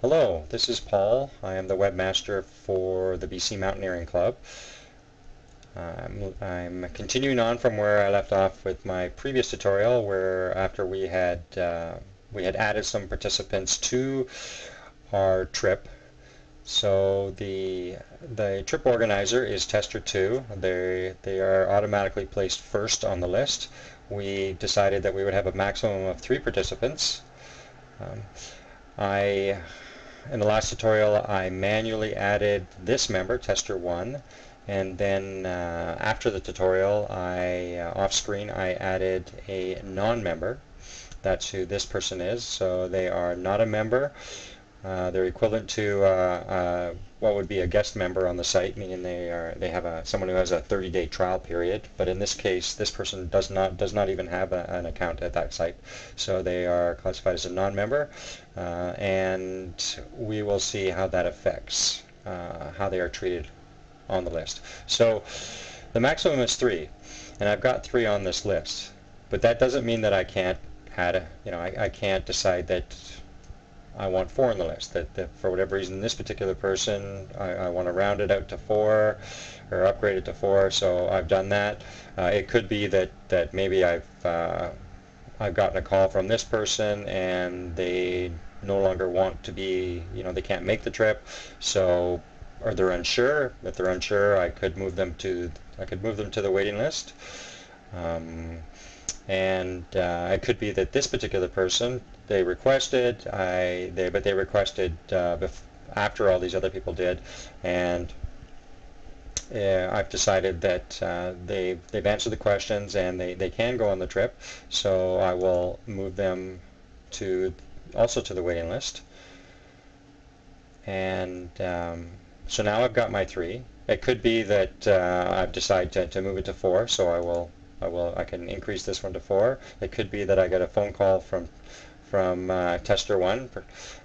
Hello, this is Paul. I am the webmaster for the BC Mountaineering Club. I'm continuing on from where I left off with my previous tutorial, where after we had added some participants to our trip. So the trip organizer is Tester 2. They are automatically placed first on the list. We decided that we would have a maximum of 3 participants. In the last tutorial, I manually added this member, Tester 1, and then after the tutorial, off screen, I added a non-member. That's who this person is. So they are not a member. They're equivalent to what would be a guest member on the site, meaning they have someone who has a 30-day trial period. But in this case, this person does not even have an account at that site, so they are classified as a non-member, and we will see how that affects how they are treated on the list. So the maximum is 3, and I've got 3 on this list, but that doesn't mean that I can't add I can't decide that I want 4 on the list, that for whatever reason this particular person, I want to round it out to 4 or upgrade it to 4, so I've done that. It could be that maybe I've gotten a call from this person and they no longer want to be, they can't make the trip, so, or they're unsure. If they're unsure, I could move them to the waiting list. And it could be that this particular person, they requested, but they requested after all these other people did, and I've decided that they've answered the questions and they can go on the trip, so I will move them also to the waiting list. And so now I've got my 3. It could be that I've decided to move it to 4, so I can increase this one to 4. It could be that I get a phone call from Tester 1,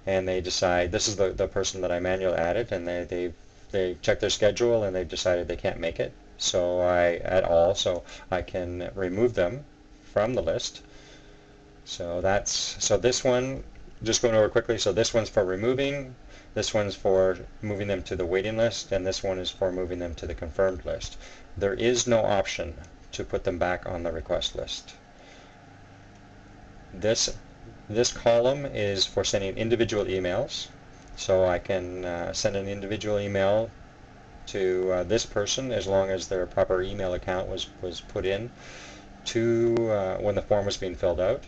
and they decide, this is the person that I manually added, and they check their schedule and they've decided they can't make it, so I can remove them from the list. So this one, just going over quickly, so this one's for removing, this one's for moving them to the waiting list, and this one is for moving them to the confirmed list. There is no option to put them back on the request list. This column is for sending individual emails, so I can send an individual email to this person as long as their proper email account was put in when the form was being filled out.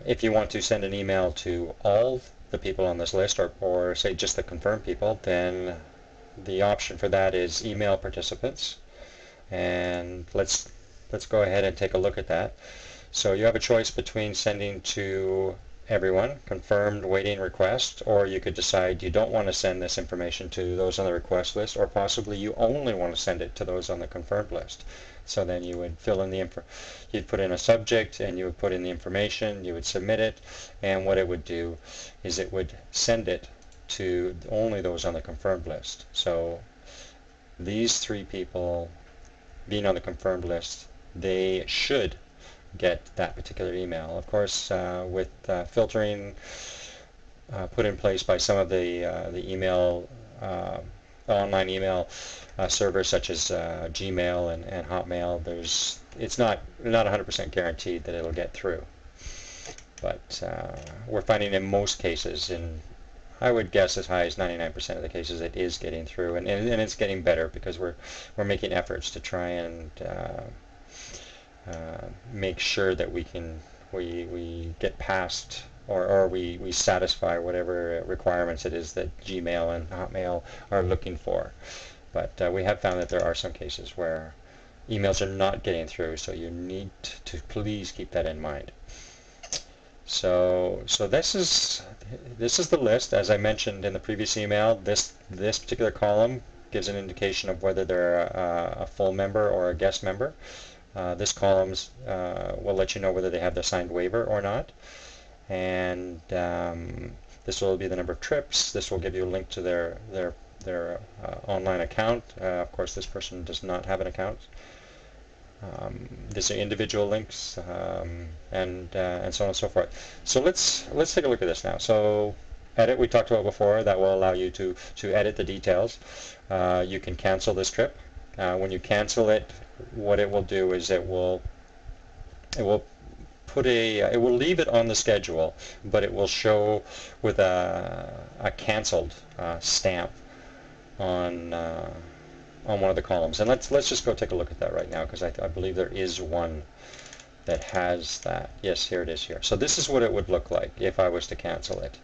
If you want to send an email to all the people on this list, or say just the confirmed people, then the option for that is email participants. And let's go ahead and take a look at that. So you have a choice between sending to everyone, confirmed, waiting, request, or you could decide you don't want to send this information to those on the request list, or possibly you only want to send it to those on the confirmed list. So then you would fill in you'd put in a subject and you would put in the information, you would submit it, and what it would do is it would send it to only those on the confirmed list. So these 3 people being on the confirmed list, they should get that particular email. Of course, with filtering put in place by some of the online email servers such as Gmail and Hotmail, it's not 100% guaranteed that it'll get through. But we're finding in most cases, I would guess as high as 99% of the cases, it is getting through, and it's getting better because we're making efforts to try and make sure that we get past or we satisfy whatever requirements it is that Gmail and Hotmail are looking for. But we have found that there are some cases where emails are not getting through, so you need to please keep that in mind. So this is the list. As I mentioned in the previous email, this particular column gives an indication of whether they're a full member or a guest member. This column will let you know whether they have the signed waiver or not, and this will be the number of trips. This will give you a link to their online account. Of course, this person does not have an account. These are individual links, and so on and so forth. So let's take a look at this now. So edit, we talked about before, that will allow you to edit the details. You can cancel this trip. When you cancel it, what it will do is it will put it will leave it on the schedule, but it will show with a canceled stamp on one of the columns. And let's just go take a look at that right now, because I believe there is one that has that. Yes, here it is here. So this is what it would look like if I was to cancel it.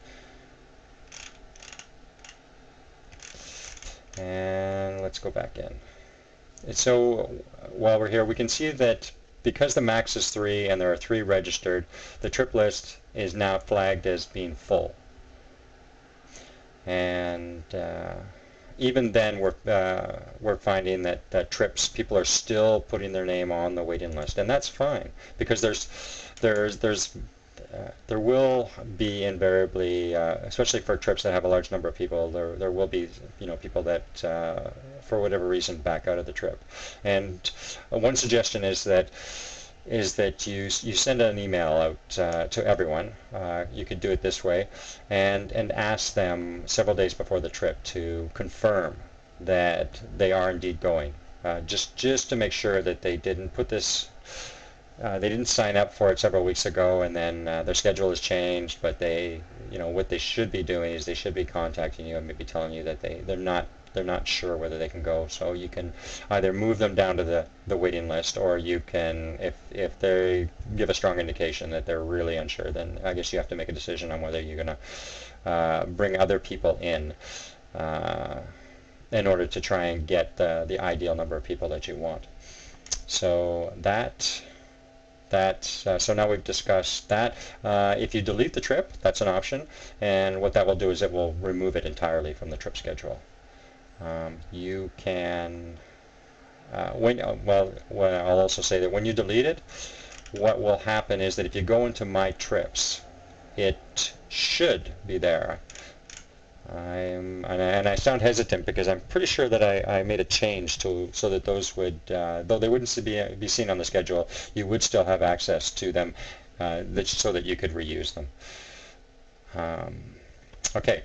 And let's go back in. And so while we're here, we can see that because the max is 3 and there are 3 registered, the trip list is now flagged as being full. And even then, we're finding that trips, people are still putting their name on the waiting list, and that's fine, because there will be invariably, especially for trips that have a large number of people, there will be people that for whatever reason back out of the trip. And one suggestion is that you send an email out to everyone. You could do it this way, and ask them several days before the trip to confirm that they are indeed going, just to make sure that they didn't put this. They didn't sign up for it several weeks ago, and then their schedule has changed. But what they should be doing is they should be contacting you and maybe telling you that they're not sure whether they can go. So you can either move them down to the waiting list, or you can, if they give a strong indication that they're really unsure, then I guess you have to make a decision on whether you're going to bring other people in order to try and get the ideal number of people that you want. So so now we've discussed that. If you delete the trip, that's an option, and what that will do is it will remove it entirely from the trip schedule. You can, I'll also say that when you delete it, what will happen is that if you go into My Trips, it should be there. And I sound hesitant because I'm pretty sure that I made a change so that those would, though they wouldn't be seen on the schedule, you would still have access to them, so that you could reuse them. Okay.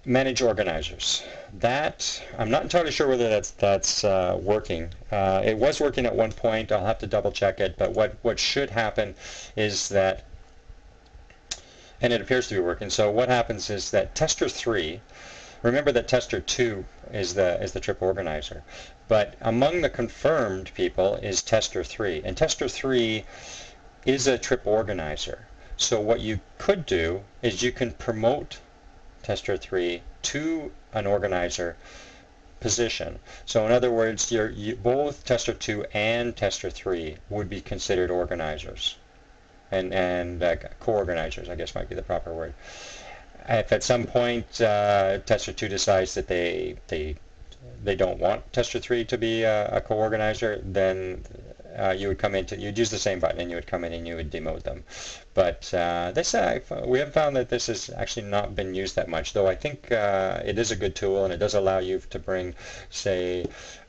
Manage organizers. That, I'm not entirely sure whether that's working. It was working at one point. I'll have to double check it. But what should happen is that, and it appears to be working. So what happens is that tester 3, remember that tester 2 is the trip organizer, but among the confirmed people is tester 3, and tester 3 is a trip organizer. So what you could do is you can promote tester 3 to an organizer position. So in other words, both tester 2 and tester 3 would be considered organizers. And co-organizers, I guess, might be the proper word. If at some point tester 2 decides that they don't want tester 3 to be a co-organizer, then you would come into, you'd use the same button and you would come in and you would demote them. But we have found that this has actually not been used that much, though I think it is a good tool, and it does allow you to bring, say,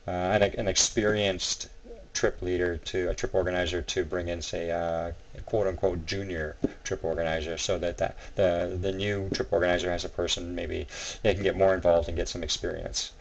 an experienced trip leader to a trip organizer to bring in, say, a quote-unquote junior trip organizer, so that the new trip organizer has a person, maybe they can get more involved and get some experience.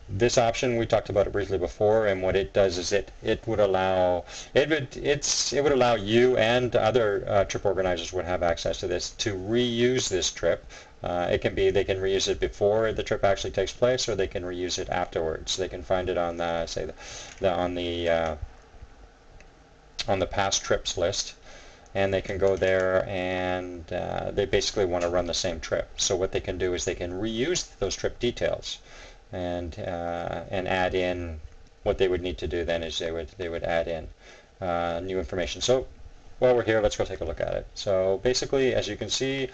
This option, we talked about it briefly before, and what it does is it would allow you and other trip organizers would have access to this to reuse this trip. It can be they can reuse it before the trip actually takes place, or they can reuse it afterwards. They can find it on on the past trips list, and they can go there, and they basically want to run the same trip. So what they can do is they can reuse those trip details and add in what they would need to do. Then is they would add in new information. So while we're here, let's go take a look at it. So basically, as you can see,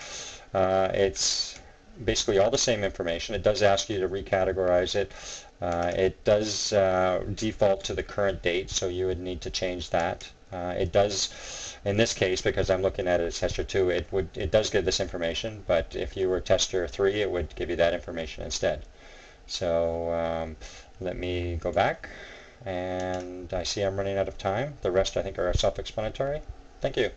it's basically all the same information. It does ask you to recategorize it. It does default to the current date, so you would need to change that. It does, in this case, because I'm looking at it as tester 2, it does give this information, but if you were tester 3, it would give you that information instead. So let me go back, and I see I'm running out of time. The rest I think are self-explanatory. Thank you.